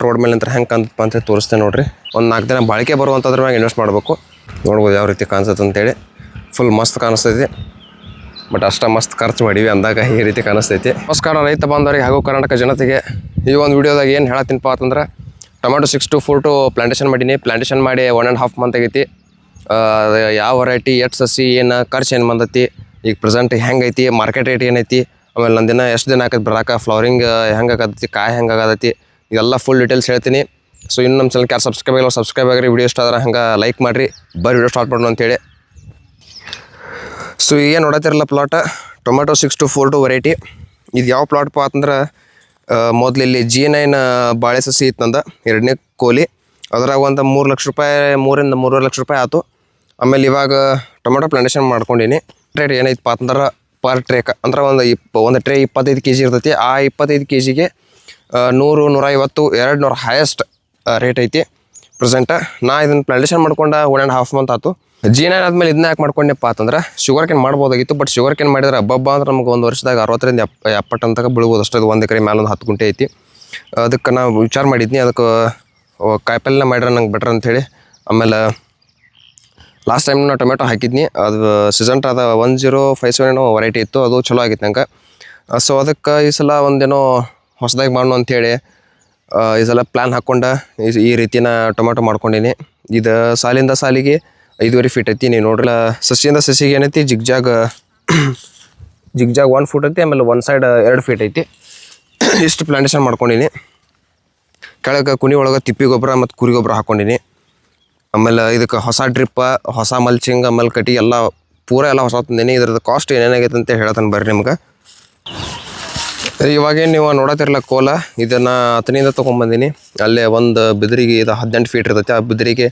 Road ಮೇಲೆ ನಿಂತ್ರೆ ಹೆಂಗೆ ಕಾಣ್ತಪ್ಪ ಅಂತ ತೋರಿಸ್ತೇನೆ ನೋಡಿರಿ. ಒಂದು 4 ದಿನ ಬಾಳಿಕೆ ಬರುವಂಥದ್ರ ಮ್ಯಾಗ ಇನ್ವೆಸ್ಟ್ ಮಾಡಬೇಕು. ನೋಡ್ಬೋದು ಯಾವ ರೀತಿ ಕಾಣಿಸುತ್ತೆ ಅಂತೇಳಿ. ಫುಲ್ ಮಸ್ತ್ ಕಾಣಿಸ್ತೈತಿ. ಬಟ್ ಅಷ್ಟ ಮಸ್ತ್ ಖರ್ಚು ಮಾಡೀವಿ ಅಂದಾಗ ಈ ರೀತಿ ಕಾಣಿಸ್ತೈತಿ. ನಮಸ್ಕಾರ ರೈತ ಬಾಂಧವರಿಗೆ ಹಾಗೂ ಕರ್ನಾಟಕ ಜನತೆಗೆ. ಈ ಒಂದು ವಿಡಿಯೋದಾಗ ಏನು ಹೇಳತ್ತೀನಪ್ಪ ಅಂತಂದ್ರೆ ಟೊಮ್ಯಾಟೊ 624 ಪ್ಲಾಂಟೇಶನ್ ಮಾಡೀನಿ. ಪ್ಲಾಂಟೇಶನ್ ಮಾಡಿ 1.5 ಮಂತ್ ಆಗೈತಿ. ಯಾವ ವೆರೈಟಿ ಎಷ್ಟು ಸಸಿ ಏನು ಖರ್ಚು ಏನು ಬಂದೈತಿ, ಈಗ ಪ್ರೆಸೆಂಟ್ ಹೆಂಗೈತಿ, ಮಾರ್ಕೆಟ್ ರೇಟ್ ಏನೈತಿ, ಆಮೇಲೆ ನನ್ನ ದಿನ ಎಷ್ಟು ದಿನ ಆಕೈತಿ ಬರಾಕ, ಫ್ಲವರಿಂಗ್ ಹೆಂಗೆ ಆಗತೈತಿ, ಕಾಯಿ ಹೆಂಗೆ ಆಗತೈತಿ, ಇದೆಲ್ಲ ಫುಲ್ ಡೀಟೇಲ್ಸ್ ಹೇಳ್ತೀನಿ. ಸೊ ಇನ್ನು ನಮ್ಮ ಚಾನಲ್ಗೆ ಯಾರು ಸಬ್ಸ್ಕ್ರೈಬ್ ಆಗಿರಿ, ವಿಡಿಯೋ ಇಷ್ಟ ಆದ್ರೆ ಹಂಗೆ ಲೈಕ್ ಮಾಡಿರಿ. ಬರೀ ವಿಡಿಯೋ ಸ್ಟಾರ್ಟ್ ಮಾಡೋಣ ಅಂತೇಳಿ. ಸೊ ಏನು ನೋಡತ್ತಿರಲ್ಲ ಪ್ಲಾಟ್ ಟೊಮ್ಯಾಟೊ 624 ವೆರೈಟಿ. ಇದು ಯಾವ ಪ್ಲಾಟ್ಪ ಅಂತಂದ್ರೆ ಮೊದಲು ಇಲ್ಲಿ G9 ಬಾಳೆ ಸಸಿ ಇತ್ತು ನಂದು, 2ನೇ ಕೋಲಿ. ಅದ್ರಾಗ ಒಂದು 3 ಲಕ್ಷ ರೂಪಾಯಿ, 3 ರಿಂದ 3.5 ಲಕ್ಷ ರೂಪಾಯಿ ಆಯ್ತು. ಆಮೇಲೆ ಇವಾಗ ಟೊಮೆಟೊ ಪ್ಲಾಂಟೇಶನ್ ಮಾಡ್ಕೊಂಡೀನಿ. ರೇಟ್ ಏನೈತಪ್ಪ ಅಂತಂದ್ರೆ ಪರ್ ಟ್ರೇಕ್ ಅಂದ್ರೆ ಒಂದು ಟ್ರೇ 25 kg ಇರ್ತೈತಿ. ಆ 25 kgಗೆ 100, 150, 200 ಹೈಯೆಸ್ಟ್ ರೇಟ್ ಐತಿ ಪ್ರೆಸೆಂಟ್. ನಾ ಇದನ್ನು ಪ್ಲಾಂಟೇಶನ್ ಮಾಡ್ಕೊಂಡು 1.5 ಮಂತ್ ಆಯ್ತು. G9 ಆದ್ಮೇಲೆ ಇದನ್ನ ಯಾಕೆ ಮಾಡ್ಕೊಂಡೆಪ್ಪ ಅಂತಂದ್ರೆ ಶುಗರ್ ಕೇನ್ ಮಾಡ್ಬೋದಾಗಿತ್ತು. ಬಟ್ ಶುಗರ್ ಕೇನ್ ಮಾಡಿದ್ರೆ ಹಬ್ಬ ಅಂದ್ರೆ ನಮ್ಗೆ ಒಂದು ವರ್ಷದಾಗ 60 ರಿಂದ 70 ಟನ್ ತನಕ ಬೀಳ್ಬೋದು ಅಷ್ಟೇ. 1 ಎಕರೆ ಮೇಲೆ ಒಂದು 10 ಗುಂಟೆ ಐತಿ. ಅದಕ್ಕೆ ನಾವು ವಿಚಾರ ಮಾಡಿದ್ನಿ, ಅದಕ್ಕೆ ಕಾಯಿಪಲ್ಲೆ ಮಾಡ್ರೆ ನಂಗೆ ಬೆಟ್ರ್ ಅಂಥೇಳಿ. ಆಮೇಲೆ ಲಾಸ್ಟ್ ಟೈಮ್ ನಾನು ಟೊಮೆಟೊ ಹಾಕಿದ್ನಿ, ಅದು ಸೀಸನ್ ಅದ 1057 ವೆರೈಟಿ ಇತ್ತು, ಅದು ಚಲೋ ಆಗಿತ್ತು ನಂಗೆ. ಸೊ ಅದಕ್ಕೆ ಈ ಸಲ ಒಂದೇನೋ ಹೊಸದಾಗಿ ಮಾಡೋಣ ಅಂಥೇಳಿ ಈ ಸಲ ಪ್ಲ್ಯಾನ್ ಹಾಕ್ಕೊಂಡು ಈ ರೀತಿನ ಟೊಮೆಟೊ ಮಾಡ್ಕೊಂಡೀನಿ. ಇದು ಸಾಲಿಂದ ಸಾಲಿಗೆ 5.5 ಫೀಟ್ ಐತಿ. ನೀವು ನೋಡ್ರಲ್ಲ, ಸಸಿಯಿಂದ ಸಸಿಗೆ ಏನೈತಿ ಜಿಗ್ಜಾಗ್ 1 ಫೂಟ್ ಐತಿ. ಆಮೇಲೆ ಒಂದು ಸೈಡ್ 2 ಫೀಟ್ ಐತಿ. ಇಷ್ಟು ಪ್ಲಾಂಟೇಶನ್ ಮಾಡ್ಕೊಂಡೀನಿ. ಕೆಳಗೆ ಕುನಿ ಒಳಗೆ ತಿಪ್ಪಿ ಗೊಬ್ಬರ ಮತ್ತು ಕುರಿ ಗೊಬ್ಬರ ಹಾಕ್ಕೊಂಡೀನಿ. ಆಮೇಲೆ ಇದಕ್ಕೆ ಹೊಸ ಡ್ರಿಪ್, ಹೊಸ ಮಲ್ಚಿಂಗ್, ಆಮೇಲೆ ಕಟ್ಟಿ ಎಲ್ಲ ಪೂರ ಎಲ್ಲ ಹೊಸ ತಂದೀನಿ. ಇದ್ರದ್ದು ಕಾಸ್ಟ್ ಏನೇನಾಗೈತೆ ಅಂತ ಹೇಳ್ತಾನೆ ಬರ್ರಿ ನಿಮ್ಗೆ. ಇವಾಗೇನು ನೀವು ನೋಡತ್ತಿರಲ್ಲ ಕೋಲ, ಇದನ್ನು ಹತ್ತನಿಂದ ತೊಗೊಂಬಂದೀನಿ. ಅಲ್ಲೇ ಒಂದು ಬಿದಿರಿಗೆ ಇದು 18 ಫೀಟ್ ಇರ್ತೈತಿ. ಆ ಬಿದಿರಿಗೆ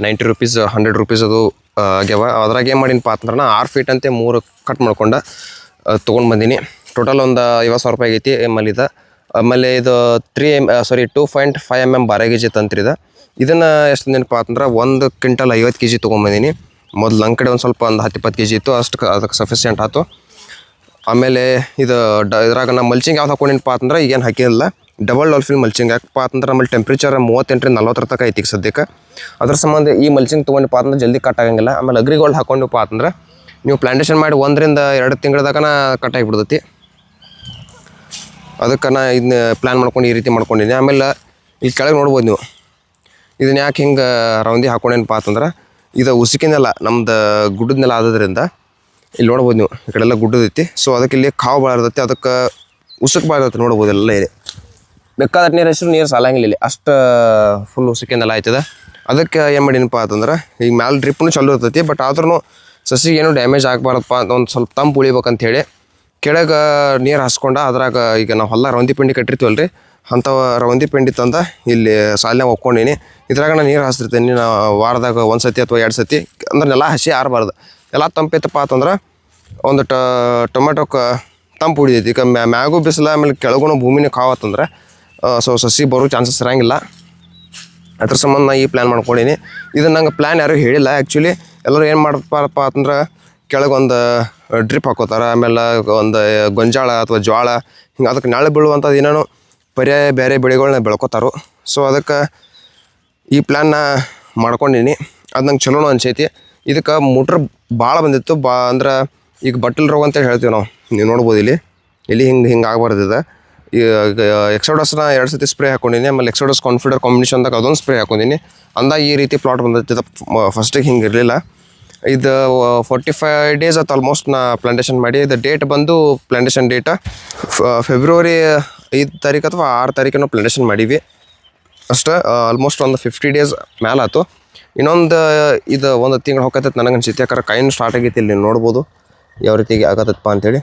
90 ರೂಪೀಸ್, 100 ರೂಪೀಸ್ ಅದು ಆಗ್ಯಾವ. ಅದ್ರಾಗ ಏನು ಮಾಡೀನಪ್ಪ ಅಂತಂದ್ರೆ 6 ಫೀಟ್ ಅಂತೆ 3 ಕಟ್ ಮಾಡ್ಕೊಂಡು ತೊಗೊಂಡು ಬಂದೀನಿ. ಟೋಟಲ್ ಒಂದು 50,000 ರೂಪಾಯಿ ಆಗೈತಿ. ಆಮೇಲೆ ಇದು 2.5 mm ಬಾರೇಗೇಜ್ ತಂತ್ರಿ ಇದು. ಇದನ್ನು ಎಷ್ಟು ನೆನಪಾ ಅಂತಂದ್ರೆ 1 ಕ್ವಿಂಟಲ್ 50 kg ತೊಗೊಂಬಂದೀನಿ. ಮೊದಲು ನನ್ನ ಕಡೆ ಒಂದು ಸ್ವಲ್ಪ ಒಂದು 10-20 kg ಇತ್ತು, ಅಷ್ಟು ಅದಕ್ಕೆ ಸಫಿಷಿಯೆಂಟ್ ಆಯ್ತು. ಆಮೇಲೆ ಇದ್ರಾಗ ನಾನು ಮಲ್ಚಿಂಗ್ ಯಾವ್ದು ಹಾಕೊಂಡಿನಪ್ಪ ಅಂತಂದ್ರೆ ಈಗೇನು ಹಾಕಿಲ್ಲ, ಡಬಲ್ ಡಾಲ್ಫಿನ್ ಮಲ್ಚಿಂಗ್. ಯಾಕಪ್ಪ ಅಂತಂದ್ರೆ ನಮ್ಮಲ್ಲಿ ಟೆಂಪ್ರೇಚರ್ 38 ರಿಂದ 40 ತನಕ ಐತಿ ಸದ್ಯಕ್ಕೆ. ಅದ್ರ ಸಂಬಂಧ ಈ ಮಲ್ಚಿಂಗ್ ತೊಗೊಂಡಪ್ಪ ಅಂತಂದ್ರೆ ಜಲ್ದಿ ಕಟ್ ಆಗಂಗಿಲ್ಲ. ಆಮೇಲೆ ಅಗ್ರಿಗೋಲ್ಡ್ ಹಾಕೊಂಡಪ್ಪ ಅಂತಂದ್ರೆ ನೀವು ಪ್ಲಾಂಟೇಶನ್ ಮಾಡಿ 1 ರಿಂದ 2 ತಿಂಗಳದಾಗನ ಕಟ್ ಆಗಿಬಿಡ್ತೈತಿ. ಅದಕ್ಕೆ ನಾ ಇದನ್ನ ಪ್ಲ್ಯಾನ್ ಮಾಡ್ಕೊಂಡು ಈ ರೀತಿ ಮಾಡ್ಕೊಂಡಿನಿ. ಆಮೇಲೆ ಈ ಕೆಳಗೆ ನೋಡ್ಬೋದು ನೀವು, ಇದನ್ನ ಯಾಕೆ ಹಿಂಗೆ ರೌಂದಿ ಹಾಕೊಂಡೇನಪ್ಪ ಅಂತಂದ್ರೆ ಇದು ಉಸುಕಿನೆಲ್ಲ ನಮ್ದು ಗುಡ್ಡದ ಆಗೋದ್ರಿಂದ ಇಲ್ಲಿ ನೋಡ್ಬೋದು ನೀವು, ಈ ಕಡೆಲ್ಲ ಗುಡ್ಡದೈತಿ. ಸೊ ಅದಕ್ಕೆ ಇಲ್ಲಿ ಕಾವು ಭಾಳ ಇರ್ತೈತಿ, ಅದಕ್ಕೆ ಉಸುಕು ಭಾಳ ಇರ್ತೈತಿ. ನೋಡ್ಬೋದು ಎಲ್ಲ ಇದೆ, ಬೇಕಾದ ನೀರು ಹೆಸರು ನೀರು ಸಾಲಂಗಿಲ್ಲ ಇಲ್ಲಿ, ಅಷ್ಟು ಫುಲ್ ಉಸುಕಿನೆಲ್ಲ ಆಯ್ತದ. ಅದಕ್ಕೆ ಏನು ಮಾಡೀನಪ್ಪ ಅಂತಂದ್ರೆ ಈಗ ಮ್ಯಾಲೆ ಡ್ರಿಪ್ನು ಚಲೋ ಇರ್ತೈತಿ. ಬಟ್ ಆದ್ರೂ ಸಸಿಗೆ ಏನೂ ಡ್ಯಾಮೇಜ್ ಆಗಬಾರ್ದಪ್ಪ ಅಂತ ಒಂದು ಸ್ವಲ್ಪ ತಂಪು ಉಳಿಬೇಕಂತೇಳಿ ಕೆಳಗೆ ನೀರು ಹಾಸ್ಕೊಂಡು ಅದ್ರಾಗ ಈಗ ನಾವು ಹೊಲ ರೌಂದಿ ಪಿಂಡಿ ಕಟ್ಟಿರ್ತೀವಲ್ಲ ರೀ, ಅಂಥವು ರೌಂದಿ ಪಿಂಡಿ ತಂದು ಇಲ್ಲಿ ಸಾಲಿನಾಗ ಒಕ್ಕೊಂಡೀನಿ. ಇದ್ರಾಗ ನಾನು ನೀರು ಹಾಸ್ತಿರ್ತೀನಿ. ನಾ ವಾರದಾಗ 1 ಸತಿ ಅಥವಾ 2 ಸತಿ, ಅಂದ್ರೆ ನೆಲ ಹಸಿ ಆರಬಾರ್ದು. ಎಲ್ಲ ತಂಪೈತಪ್ಪ ಅಂತಂದ್ರೆ ಒಂದು ಟೊಮೆಟೊಕ್ಕೆ ತಂಪು ಉಳಿದೈತಿ. ಈಗ ಮ್ಯಾಗೂ ಬಿಸಿಲ, ಆಮೇಲೆ ಕೆಳಗೂ ಭೂಮಿನೇ ಕಾವತ್ತಂದ್ರೆ ಸೊ ಸಸಿ ಬರೋ ಚಾನ್ಸಸ್ ಇರೋಂಗಿಲ್ಲ. ಅದ್ರ ಸಂಬಂಧ ನಾ ಈ ಪ್ಲ್ಯಾನ್ ಮಾಡ್ಕೊಂಡೀನಿ. ಇದನ್ನು ನಂಗೆ ಪ್ಲ್ಯಾನ್ ಯಾರೂ ಹೇಳಿಲ್ಲ. ಆ್ಯಕ್ಚುಲಿ ಎಲ್ಲರೂ ಏನು ಮಾಡ್ತಾರಪ್ಪ ಅಂತಂದ್ರೆ ಕೆಳಗೊಂದು ಡ್ರಿಪ್ ಹಾಕೋತಾರೆ, ಆಮೇಲೆ ಒಂದು ಗೊಂಜಾಳ ಅಥವಾ ಜ್ವಾಳ ಹಿಂಗೆ ಅದಕ್ಕೆ ನಾಳೆ ಬೀಳುವಂಥದ್ದು ಏನೇನೋ ಪರ್ಯಾಯ ಬೇರೆ ಬೆಳೆಗಳನ್ನ ಬೆಳ್ಕೊತಾರೋ. ಸೊ ಅದಕ್ಕೆ ಈ ಪ್ಲ್ಯಾನ್ನ ಮಾಡ್ಕೊಂಡೀನಿ. ಅದು ನಂಗೆ ಚಲೋನು ಅನ್ಸೈತಿ. ಇದಕ್ಕೆ ಮೋಟ್ರ್ ಭಾಳ ಬಂದಿತ್ತು. ಅಂದ್ರೆ ಈಗ ಬಟ್ಟಲ್ ರೋಗ ಅಂತೇಳಿ ಹೇಳ್ತೀವಿ ನಾವು, ನೀವು ನೋಡ್ಬೋದು ಇಲ್ಲಿ ಹಿಂಗೆ ಆಗಬಾರ್ದಿದೆ. ಈಗ ಎಕ್ಸೋಡಸ್ನ 2 ಸತಿ ಸ್ಪ್ರೇ ಹಾಕ್ಕೊಂಡಿನಿ. ಆಮೇಲೆ ಎಕ್ಸೋಡಸ್ ಕಾನ್ಫಿಡರ್ ಕಾಂಬಿನೇಷನ್ದಾಗ ಅದೊಂದು ಸ್ಪ್ರೇ ಹಾಕೊಂಡಿನಿ. ಅಂದಾಗ ಈ ರೀತಿ ಪ್ಲಾಟ್ ಬಂದೈತಿ. ಫಸ್ಟಿಗೆ ಹಿಂಗೆ ಇರಲಿಲ್ಲ. ಇದು 45 ಡೇಸ್ ಆಯ್ತು ಆಲ್ಮೋಸ್ಟ್ ನಾ ಪ್ಲಾಂಟೇಶನ್ ಮಾಡಿ. ಇದು ಡೇಟ್ ಬಂದು ಪ್ಲಾಂಟೇಶನ್ ಡೇಟ ಫೆಬ್ರವರಿ 5 ತಾರೀಕು ಅಥವಾ 6 ತಾರೀಕೇನೋ ಪ್ಲಾಂಟೇಶನ್ ಮಾಡೀವಿ ಅಷ್ಟೇ. ಆಲ್ಮೋಸ್ಟ್ ಒಂದು 50 ಡೇಸ್ ಮೇಲೆ ಆಯ್ತು. ಇನ್ನೊಂದು ಇದು 1 ತಿಂಗಳು ಹೋಗತ್ತೈತೆ ನನಗೆ ಅನ್ಸುತ್ತೆ. ಯಾಕಂದ್ರೆ ಕಾಯಿನ್ ಸ್ಟಾರ್ಟ್ ಆಗೈತಿ. ಇಲ್ಲಿ ನೋಡ್ಬೋದು ಯಾವ ರೀತಿ ಆಗತ್ತಪ್ಪ ಅಂತೇಳಿ.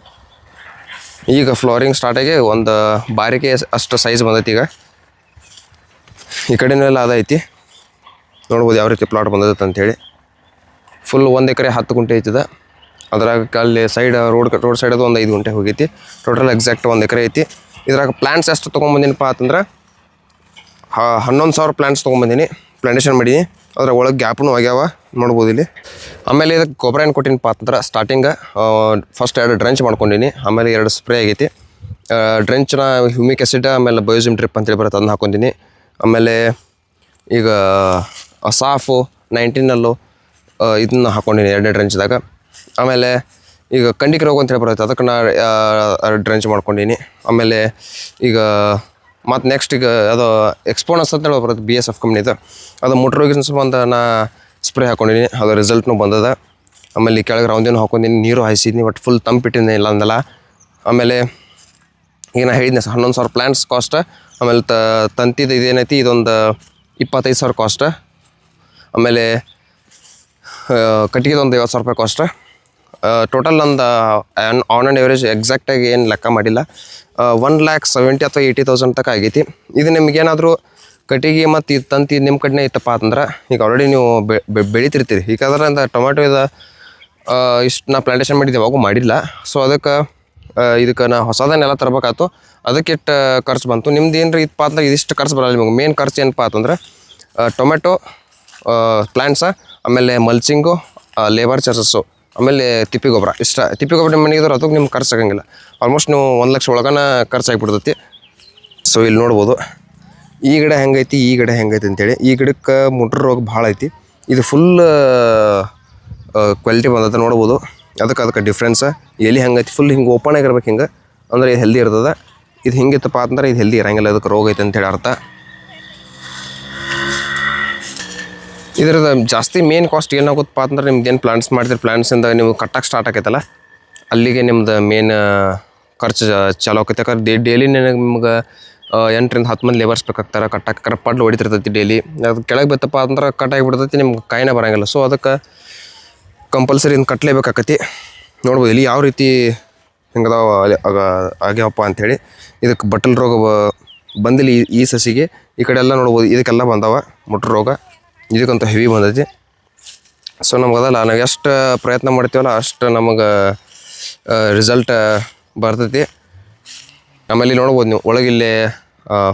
ಈಗ ಫ್ಲವರಿಂಗ್ ಸ್ಟಾರ್ಟ್ ಆಗಿ ಒಂದು ಬಾರಿಗೆ ಅಷ್ಟು ಸೈಜ್ ಬಂದೈತಿ. ಈಗ ಈ ಕಡೆನೂ ಎಲ್ಲ ಅದೈತಿ, ನೋಡ್ಬೋದು ಯಾವ ರೀತಿ ಪ್ಲಾಟ್ ಬಂದೈತೆ ಅಂಥೇಳಿ. ಫುಲ್ 1 ಎಕರೆ 10 ಗುಂಟೆ ಐತಿದೆ. ಅದ್ರಾಗ ಅಲ್ಲಿ ಸೈಡ್ ರೋಡ್ ಸೈಡ್ ಅದು ಒಂದು 5 ಗುಂಟೆ ಹೋಗೈತಿ. ಟೋಟಲ್ ಎಕ್ಸಾಕ್ಟ್ 1 ಎಕರೆ ಐತಿ. ಇದ್ರಾಗ ಪ್ಲ್ಯಾಂಟ್ಸ್ ಎಷ್ಟು ತೊಗೊಂಬಂದಿನಪ್ಪ ಅಂತಂದ್ರೆ 11,000 ಪ್ಲ್ಯಾಂಟ್ಸ್ ತೊಗೊಂಬಂದೀನಿ. ಪ್ಲಾಂಟೇಶನ್ ಮಾಡೀನಿ. ಅದ್ರ ಒಳಗೆ ಗ್ಯಾಪ್ನು ಆಗ್ಯಾವ, ನೋಡ್ಬೋದು ಇಲ್ಲಿ. ಆಮೇಲೆ ಇದಕ್ಕೆ ಗೊಬ್ಬರ ಏನು ಕೊಟ್ಟಿನಪ್ಪ ಅಂತಂದ್ರೆ ಸ್ಟಾರ್ಟಿಂಗ್ ಫಸ್ಟ್ 2 ಡ್ರಂಚ್ ಮಾಡ್ಕೊಂಡೀನಿ. ಆಮೇಲೆ 2 ಸ್ಪ್ರೇ ಆಗೈತಿ. ಡ್ರೆಂಚ್ನ ಹ್ಯೂಮಿಕ್ ಆ್ಯಸಿಡ್ ಆಮೇಲೆ ಬಯೋಜಿಮ್ ಡ್ರಿಪ್ ಅಂತೇಳಿ ಬರುತ್ತೆ, ಅದನ್ನ ಹಾಕ್ಕೊಂತೀನಿ. ಆಮೇಲೆ ಈಗ ಸಾಫು 19 ಇದನ್ನ ಹಾಕ್ಕೊಂಡಿನಿ 2 ಡ್ರೆಂಚ್ದಾಗ. ಆಮೇಲೆ ಈಗ ಕಂಡಿಗೆ ರೋಗ ಅಂತೇಳಿ ಬರುತ್ತೆ, ಅದಕ್ಕೆ ನಾ ಡ್ರೆಂಚ್ ಮಾಡ್ಕೊಂಡಿನಿ. ಆಮೇಲೆ ಈಗ ಮತ್ತು ನೆಕ್ಸ್ಟ್ ಈಗ ಅದು ಎಕ್ಸ್ಪೋನಸ್ ಅಂತೇಳಿ ಬರುತ್ತೆ BSF ಕಂಪ್ನಿದು, ಅದು ಮುಟ್ರೋಗಿನ ಸಂಬಂಧ ನಾ ಸ್ಪ್ರೇ ಹಾಕ್ಕೊಂಡಿನಿ, ಅದು ರಿಸಲ್ಟ್ನು ಬಂದದ. ಆಮೇಲೆ ಈ ಕೆಳಗೆ ರೌಂದಿನೂ ಹಾಕ್ಕೊಂಡಿನಿ, ನೀರು ಹಾಯಿಸಿದ್ನಿ, ಬಟ್ ಫುಲ್ ತಂಪಿಟ್ಟಿನಿ ಇಲ್ಲ ಅಂದಲ್ಲ. ಆಮೇಲೆ ಈಗ ನಾ ಹೇಳಿದ್ನಿ 11,000 ಪ್ಲ್ಯಾಂಟ್ಸ್ ಕಾಸ್ಟ್. ಆಮೇಲೆ ತಂತಿದು ಇದೇನೈತಿ ಇದೊಂದು 25,000 ಕಾಸ್ಟ್. ಆಮೇಲೆ ಕಟ್ಟಿಗೆದು ಒಂದು 50,000 ರೂಪಾಯಿ ಕಾಸ್ಟ್. ಟೋಟಲ್ ನಂದು ಆನ್ ಆ್ಯಂಡ್ ಎವರೇಜ್ ಎಕ್ಸಾಕ್ಟಾಗಿ ಏನು ಲೆಕ್ಕ ಮಾಡಿಲ್ಲ, 1,70,000 ಅಥವಾ 80,000 ತನಕ ಆಗೈತಿ. ಇದು ನಿಮಗೇನಾದರೂ ಕಟ್ಟಿಗೆ ಮತ್ತು ಇದು ತಂತಿ ನಿಮ್ಮ ಕಡೆನೇ ಇತ್ತಪ್ಪ ಅಂತಂದ್ರೆ ಈಗ ಆಲ್ರೆಡಿ ನೀವು ಬೆಳಿತಿರ್ತೀರಿ. ಈಗ ಅದರಿಂದ ಟೊಮೆಟೊ ಇದು ಇಷ್ಟು ನಾ ಪ್ಲಾಂಟೇಶನ್ ಮಾಡಿದ್ದು ಯಾವಾಗೂ ಮಾಡಿಲ್ಲ. ಸೊ ಇದಕ್ಕೆ ನಾ ಹೊಸದನ್ನೆಲ್ಲ ತರಬೇಕಾಯ್ತು, ಅದಕ್ಕೆ ಇಷ್ಟು ಖರ್ಚು ಬಂತು. ನಿಮ್ದು ಏನು ರೀ ಇತ್ತಪ್ಪ ಅಂದ್ರೆ ಇದಿಷ್ಟು ಖರ್ಚು ಬರಲ್ಲ ನಿಮಗೆ. ಮೇನ್ ಖರ್ಚು ಏನಪ್ಪ ಅಂತಂದ್ರೆ ಟೊಮೆಟೊ ಪ್ಲ್ಯಾಂಟ್ಸ, ಆಮೇಲೆ ಮಲ್ಚಿಂಗು, ಲೇಬರ್ ಚಾರ್ಜಸ್ಸು, ಆಮೇಲೆ ತಿಪ್ಪಿ ಗೊಬ್ಬರ. ಇಷ್ಟ ತಿಪ್ಪಿ ಗೊಬ್ಬರ ನಿಮ್ಮ ಮನೆಗಿದ್ರೆ ಅದಕ್ಕೆ ನಿಮ್ಗೆ ಖರ್ಚು ಆಗಂಗಿಲ್ಲ. ಆಲ್ಮೋಸ್ಟ್ ನೀವು 1 ಲಕ್ಷ ಒಳಗನ ಖರ್ಚಾಗಿಬಿಡ್ತೈತಿ. ಸೊ ಇಲ್ಲಿ ನೋಡ್ಬೋದು ಈ ಗಿಡ ಹೆಂಗೈತಿ, ಈ ಗಿಡ ಹೆಂಗೈತಿ ಅಂತೇಳಿ. ಈ ಗಿಡಕ್ಕೆ ಮುಟ್ರ ರೋಗ ಭಾಳ ಐತಿ, ಇದು ಫುಲ್ ಕ್ವಾಲಿಟಿ ಬಂದದ ನೋಡ್ಬೋದು. ಅದಕ್ಕೆ ಡಿಫ್ರೆನ್ಸ್ ಎಲ್ಲಿ ಹೆಂಗೈತಿ ಫುಲ್ ಹಿಂಗೆ ಓಪನ್ ಆಗಿರ್ಬೇಕು, ಹಿಂಗೆ ಅಂದರೆ ಇದು ಹೆಲ್ದಿ ಇರ್ತದೆ. ಇದು ಹಿಂಗಿತ್ತಪ್ಪ ಅಂತಂದ್ರೆ ಇದು ಹೆಲ್ದಿ ಇರಂಗಿಲ್ಲ, ಅದಕ್ಕೆ ರೋಗ ಐತೆ ಅಂತೇಳಿ ಅರ್ಥ. ಇದ್ರದ್ದು ಜಾಸ್ತಿ ಮೇನ್ ಕಾಸ್ಟ್ ಏನಾಗುತ್ತಪ್ಪ ಅಂತಂದ್ರೆ ನಿಮ್ದು ಏನು ಪ್ಲಾಂಟ್ಸ್ ಮಾಡ್ತೀರಿ, ಪ್ಲಾಂಟ್ಸಿಂದ ನೀವು ಕಟ್ಟಕ್ಕೆ ಸ್ಟಾರ್ಟ್ ಆಕೈತಲ್ಲ ಅಲ್ಲಿಗೆ ನಿಮ್ದು ಮೇನ್ ಖರ್ಚು ಚಾಲು ಆಕೈತೆ. ಯಾಕಂದ್ರೆ ಡೈಲಿ ನಿಮ್ಗೆ 8ರಿಂದ 10 ಮಂದಿ ಲೇಬರ್ಸ್ ಬೇಕಾಗ್ತಾರೆ ಕಟ್ಟಕ್ಕೆ. ಪಡ್ಲು ಹೊಡಿತಿರ್ತೈತಿ ಡೈಲಿ, ಅದು ಕೆಳಗೆ ಬಿತ್ತಪ್ಪ ಅಂದ್ರೆ ಕಟ್ ಆಗಿಬಿಡ್ತೈತಿ, ನಿಮ್ಗೆ ಕಾಯಿನೇ ಬರೋಂಗಿಲ್ಲ. ಸೊ ಅದಕ್ಕೆ ಕಂಪಲ್ಸರಿ ಇನ್ನು ಕಟ್ಟಲೇಬೇಕಾಕತಿ. ನೋಡ್ಬೋದು ಇಲ್ಲಿ ಯಾವ ರೀತಿ ಹಿಂಗದಾವ ಆಗ್ಯಾವಪ್ಪ ಅಂಥೇಳಿ. ಇದಕ್ಕೆ ಬಟ್ಟಲ್ ರೋಗ ಬಂದಿಲ್ಲ ಈ ಸಸಿಗೆ. ಈ ಕಡೆ ಎಲ್ಲ ನೋಡ್ಬೋದು ಇದಕ್ಕೆಲ್ಲ ಬಂದಾವ ಮುಟ್ರ ರೋಗ, ಇದಕ್ಕಂತೂ ಹೆವಿ ಬಂದೈತಿ. ಸೊ ನಮಗದಲ್ಲ ನಾವು ಎಷ್ಟು ಪ್ರಯತ್ನ ಮಾಡ್ತೀವಲ್ಲ ಅಷ್ಟು ನಮಗೆ ರಿಸಲ್ಟ್ ಬರ್ತೈತಿ. ಆಮೇಲೆ ನೋಡ್ಬೋದು ನೀವು ಒಳಗಿಲ್ಲೇ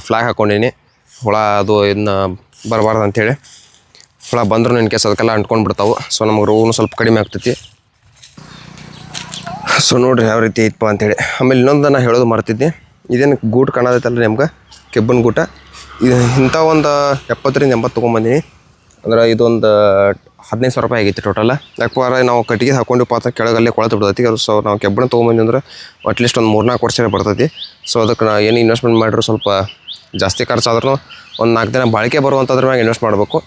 ಫ್ಲ್ಯಾಗ್ ಹಾಕ್ಕೊಂಡೀನಿ, ಹುಳ ಅದು ಇದನ್ನ ಬರಬಾರ್ದು ಅಂಥೇಳಿ. ಹುಳ ಬಂದ್ರೂ ಇನ್ ಕೇಸ್ ಅದಕ್ಕೆಲ್ಲ ಅಂಟ್ಕೊಂಡು ಬಿಡ್ತಾವೆ. ಸೊ ನಮಗೆ ರೋಗನೂ ಸ್ವಲ್ಪ ಕಡಿಮೆ ಆಗ್ತೈತಿ. ಸೊ ನೋಡಿರಿ ಯಾವ ರೀತಿ ಐತಪ್ಪ ಅಂಥೇಳಿ. ಆಮೇಲೆ ಇನ್ನೊಂದು ನಾನು ಹೇಳೋದು ಮರ್ತಿದ್ದೆ, ಇದೇನು ಗೂಟ ಕಾಣೋದೈತಲ್ಲ ನಿಮ್ಗೆ ಕೆಬ್ಬನ ಗೂಟ, ಇದು ಇಂಥ ಒಂದು 70ರಿಂದ 80 ತೊಗೊಂಬಂದೀನಿ. ಅಂದ್ರೆ ಇದೊಂದು 15,000 ರೂಪಾಯಿ ಆಗೈತಿ ಟೋಟಲ್. ಯಾಕಂದ್ರೆ ನಾವು ಕಟ್ಟಿಗೆ ಹಾಕ್ಕೊಂಡಿಪ್ಪ ಅಂತ ಕೆಳಗಲ್ಲೇ ಕೊಳತು ಬಿಡ್ತೈತಿ. ಸೊ ನಾವು ಕೆಬ್ಬಣ ತೊಗೊಂಬಂದಿ ಅಂದ್ರೆ ಅಟ್ಲೀಸ್ಟ್ ಒಂದು 3-4 ವರ್ಷ ಬರ್ತೈತಿ. ಸೊ ಅದಕ್ಕೆ ನಾವು ಏನು ಇನ್ವೆಸ್ಟ್ಮೆಂಟ್ ಮಾಡಿದ್ರು ಸ್ವಲ್ಪ ಜಾಸ್ತಿ ಖರ್ಚಾದ್ರೂ ಒಂದು 4 ದಿನ ಬಾಳಿಕೆ ಬರುವಂಥದ್ರ ಮ್ಯಾಗ ಇನ್ವೆಸ್ಟ್ ಮಾಡಬೇಕು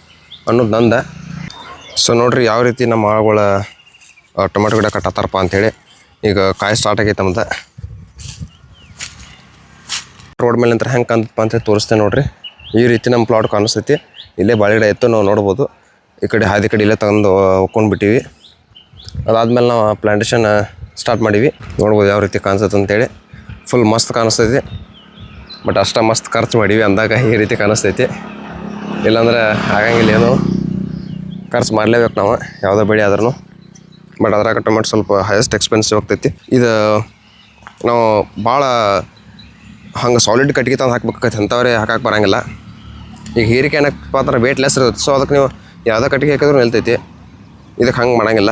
ಅನ್ನೋದು ನಂದು. ಸೊ ನೋಡಿರಿ ಯಾವ ರೀತಿ ನಮ್ಮ ಆಳುಗಳ ಟೊಮೆಟೊ ಗಿಡ ಕಟ್ಟತ್ತಾರಪ್ಪ ಅಂಥೇಳಿ. ಈಗ ಕಾಯಿ ಸ್ಟಾರ್ಟ್ ಆಗೈತೆ ನಮ್ದು. ರೋಡ್ ಮೇಲೆ ನಿಂತರ ಹೆಂಗೆ ಕಾಣ್ತಪ್ಪ ಅಂತ ತೋರಿಸ್ತೇನೆ ನೋಡಿರಿ. ಈ ರೀತಿ ನಮ್ಮ ಪ್ಲಾಟ್ ಕಾಣಿಸ್ತೈತಿ. ಇಲ್ಲೇ ಬಾಳೆ ಗಿಡ ಇತ್ತು, ನಾವು ನೋಡ್ಬೋದು. ಈ ಕಡೆ ಹಾದಿ ಕಡೆ ಇಲ್ಲೇ ತಗೊಂಡು ಒಕ್ಕೊಂಡ್ಬಿಟ್ಟಿವಿ. ಅದಾದಮೇಲೆ ನಾವು ಪ್ಲಾಂಟೇಶನ್ ಸ್ಟಾರ್ಟ್ ಮಾಡೀವಿ. ನೋಡ್ಬೋದು ಯಾವ ರೀತಿ ಕಾಣಿಸ್ತೈತೆ ಅಂತೇಳಿ. ಫುಲ್ ಮಸ್ತ್ ಕಾಣಿಸ್ತೈತಿ, ಬಟ್ ಅಷ್ಟು ಮಸ್ತ್ ಖರ್ಚು ಮಾಡೀವಿ ಅಂದಾಗ ಈ ರೀತಿ ಕಾಣಿಸ್ತೈತಿ. ಇಲ್ಲಾಂದ್ರೆ ಆಗಂಗಿಲ್ಲ, ಏನು ಖರ್ಚು ಮಾಡಲೇಬೇಕು ನಾವು ಯಾವುದೋ ಬೆಳೆ ಆದ್ರೂ. ಬಟ್ ಅದ್ರಾಗ ಟೊಮೆಟೊ ಸ್ವಲ್ಪ ಹೈಯೆಸ್ಟ್ ಎಕ್ಸ್ಪೆನ್ಸಿವ್ ಆಗ್ತೈತಿ. ಇದು ನಾವು ಭಾಳ ಹಂಗೆ ಸಾಲಿಡ್ ಕಟ್ಟಿಗೆ ತಂದು ಹಾಕ್ಬೇಕಾಗತ್ತೆ, ಅಂಥವ್ರೆ ಹಾಕಕ್ಕೆ ಬರೋಂಗಿಲ್ಲ. ಈಗ ಹೀರಿಕೆ ಏನಪ್ಪ ಅಂದ್ರೆ ವೇಟ್ ಲೆಸ್ ಇರುತ್ತೆ. ಸೊ ಅದಕ್ಕೆ ನೀವು ಯಾವುದೇ ಕಟ್ಟಿಗೆ ಹಾಕಿದ್ರೂ ನಿಲ್ತೈತಿ. ಇದಕ್ಕೆ ಹಂಗೆ ಮಾಡೋಂಗಿಲ್ಲ,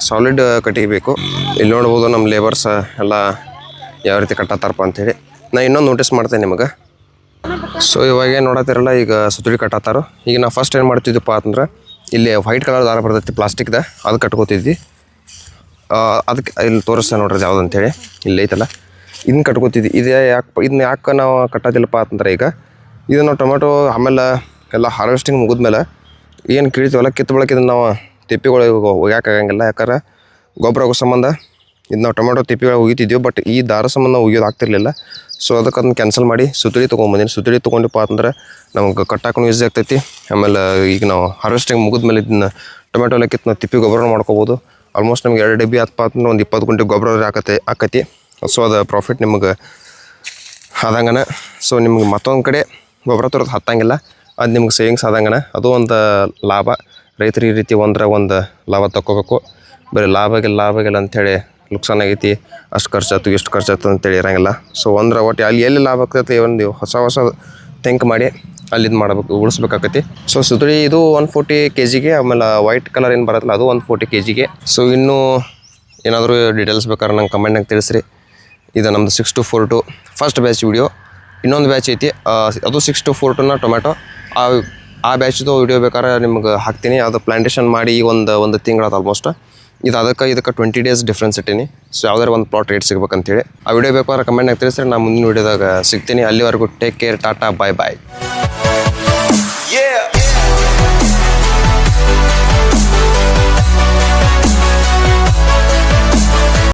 ಸಾಲಿಡ್ ಕಟ್ಟಿಗೆ ಬೇಕು. ಇಲ್ಲಿ ನೋಡ್ಬೋದು ನಮ್ಮ ಲೇಬರ್ಸ್ ಎಲ್ಲ ಯಾವ ರೀತಿ ಕಟ್ಟತ್ತಾರಪ್ಪ ಅಂಥೇಳಿ. ನಾನು ಇನ್ನೊಂದು ನೋಟಿಸ್ ಮಾಡ್ತೇನೆ ನಿಮಗೆ. ಸೊ ಇವಾಗ ಏನು ನೋಡತ್ತಿರಲ್ಲ, ಈಗ ಸುತ್ತಳಿ ಕಟ್ಟತ್ತಾರೋ. ಈಗ ನಾವು ಫಸ್ಟ್ ಏನು ಮಾಡ್ತಿದ್ದೀವಪ್ಪ ಅಂತಂದ್ರೆ ಇಲ್ಲಿ ವೈಟ್ ಕಲರ್ ದಾರ ಬರ್ತೈತಿ ಪ್ಲಾಸ್ಟಿಕ್ದ, ಅದು ಕಟ್ಕೋತಿದ್ವಿ. ಅದಕ್ಕೆ ಇಲ್ಲಿ ತೋರಿಸ್ತಾ ನೋಡ್ರಿ ಯಾವ್ದು ಅಂತೇಳಿ. ಇಲ್ಲಿ ಐತಲ್ಲ ಇದನ್ನ ಕಟ್ಕೋತಿದ್ವಿ. ಇದನ್ನ ಯಾಕೆ ನಾವು ಕಟ್ಟೋದಿಲ್ಲಪ್ಪ ಅಂತಂದ್ರೆ ಈಗ ಇದು ನಾವು ಟೊಮೆಟೊ ಆಮೇಲೆ ಎಲ್ಲ ಹಾರ್ವೆಸ್ಟಿಂಗ್ ಮುಗಿದ್ಮೇಲೆ ಏನು ಕೀಳ್ತೀವಲ್ಲ ಕಿತ್ತು ಬಳಕೆ ಇದನ್ನು ನಾವು ತಿಪ್ಪಿಗಳು ಒಗ್ಯಾಕಾಗಂಗಿಲ್ಲ. ಯಾಕಂದ್ರೆ ಗೊಬ್ಬರ ಆಗೋ ಸಂಬಂಧ ಇದು ನಾವು ಟೊಮೆಟೊ ತಿಪ್ಪಿಗಳು ಒಗಿತಿದ್ವಿ, ಬಟ್ ಈ ದಾರ ಸಂಬಂಧ ಒಗಿಯೋದು ಆಗ್ತಿರ್ಲಿಲ್ಲ. ಸೊ ಅದಕ್ಕೆ ಅದನ್ನ ಕ್ಯಾನ್ಸಲ್ ಮಾಡಿ ಸುತ್ತಳಿ ತೊಗೊಂಬಂದೀನಿ. ಸುತ್ತಳಿ ತೊಗೊಂಡಿಪ್ಪ ಅಂತಂದ್ರೆ ನಮ್ಗೆ ಕಟ್ಟಾಕೂ ಈಸಿ ಆಗ್ತೈತಿ. ಆಮೇಲೆ ಈಗ ನಾವು ಹಾರ್ವೆಸ್ಟಿಂಗ್ ಮುಗಿದ್ಮೇಲೆ ಇದನ್ನ ಟೊಮೆಟೊ ಎಲ್ಲ ಕಿತ್ತು ನಾವು ತಿಪ್ಪಿ ಗೊಬ್ಬರ ಮಾಡ್ಕೋಬೋದು. ಆಲ್ಮೋಸ್ಟ್ ನಮ್ಗೆ 2 ಡಬ್ಬಿ ಆತಪ್ಪ ಅಂತಂದ್ರೆ ಒಂದು 20 ಗುಂಟೆ ಗೊಬ್ಬರ ಆಕತಿ. ಸೊ ಅದು ಪ್ರಾಫಿಟ್ ನಿಮಗೆ ಆದಂಗನ. ಸೊ ನಿಮ್ಗೆ ಮತ್ತೊಂದು ಕಡೆ ಗೊಬ್ಬರ ತರೋದು ಹತ್ತಂಗಿಲ್ಲ, ಅದು ನಿಮ್ಗೆ ಸೇವಿಂಗ್ಸ್ ಆದಂಗನ. ಅದು ಒಂದು ಲಾಭ. ರೈತರು ಈ ರೀತಿ ಒಂದು ಲಾಭ ತಗೋಬೇಕು. ಬರೀ ಲಾಭಗಿಲ್ಲ ಅಂಥೇಳಿ ನುಕ್ಸಾನ್ ಆಗೈತಿ, ಅಷ್ಟು ಖರ್ಚಾಯ್ತು ಇಷ್ಟು ಖರ್ಚಾಯ್ತು ಅಂತೇಳಿ ಇರೋಂಗಿಲ್ಲ. ಸೊ ಒಟ್ಟು ಅಲ್ಲಿ ಎಲ್ಲಿ ಲಾಭ ಆಗ್ತೈತೆ ಒಂದು ಹೊಸ ಥಿಂಕ್ ಮಾಡಿ ಅಲ್ಲಿ ಇದು ಮಾಡಬೇಕು, ಉಳಿಸ್ಬೇಕಾಕತಿ. ಸೊ ಸುತ್ತಳಿ ಇದು 140 kg. ಆಮೇಲೆ ವೈಟ್ ಕಲರ್ ಏನು ಬರುತ್ತಲ್ಲ ಅದು 140 kg. ಸೊ ಇನ್ನೂ ಏನಾದರೂ ಡೀಟೇಲ್ಸ್ ಬೇಕಾದ್ರೆ ನಂಗೆ ಕಮೆಂಟ್ನಾಗ ತಿಳಿಸ್ರಿ. ಇದು ನಮ್ಮದು 6-4-2 ಫಸ್ಟ್ ಬ್ಯಾಚ್ ವಿಡಿಯೋ. ಇನ್ನೊಂದು ಬ್ಯಾಚ್ ಐತಿ, ಅದು 6-4-2 ಟೊಮ್ಯಾಟೊ. ಆ ಬ್ಯಾಚ್ದು ವಿಡಿಯೋ ಬೇಕಾದ್ರೆ ನಿಮ್ಗೆ ಹಾಕ್ತೀನಿ. ಅದು ಪ್ಲಾಂಟೇಷನ್ ಮಾಡಿ ಒಂದು ತಿಂಗಳಾದ ಆಲ್ಮೋಸ್ಟ್. ಇದು ಇದಕ್ಕೆ 20 ಡೇಸ್ ಡಿಫ್ರೆನ್ಸ್ ಇಟ್ಟೀನಿ. ಸೊ ಯಾವ್ದಾರು ಒಂದು ಪ್ಲಾಟ್ ರೇಟ್ ಸಿಗ್ಬೇಕಂತೇಳಿ. ಆ ವಿಡಿಯೋ ಬೇಕಾದ್ರೆ ಕಮೆಂಟ್ನಾಗ ತಿಳಿಸ್ರಿ, ನಾನು ಮುಂದಿನ ವಿಡಿಯೋದಾಗ ಸಿಗ್ತೀನಿ. ಅಲ್ಲಿವರೆಗೂ ಟೇಕ್ ಕೇರ್, ಟಾಟಾ, ಬಾಯ್ ಬಾಯ್.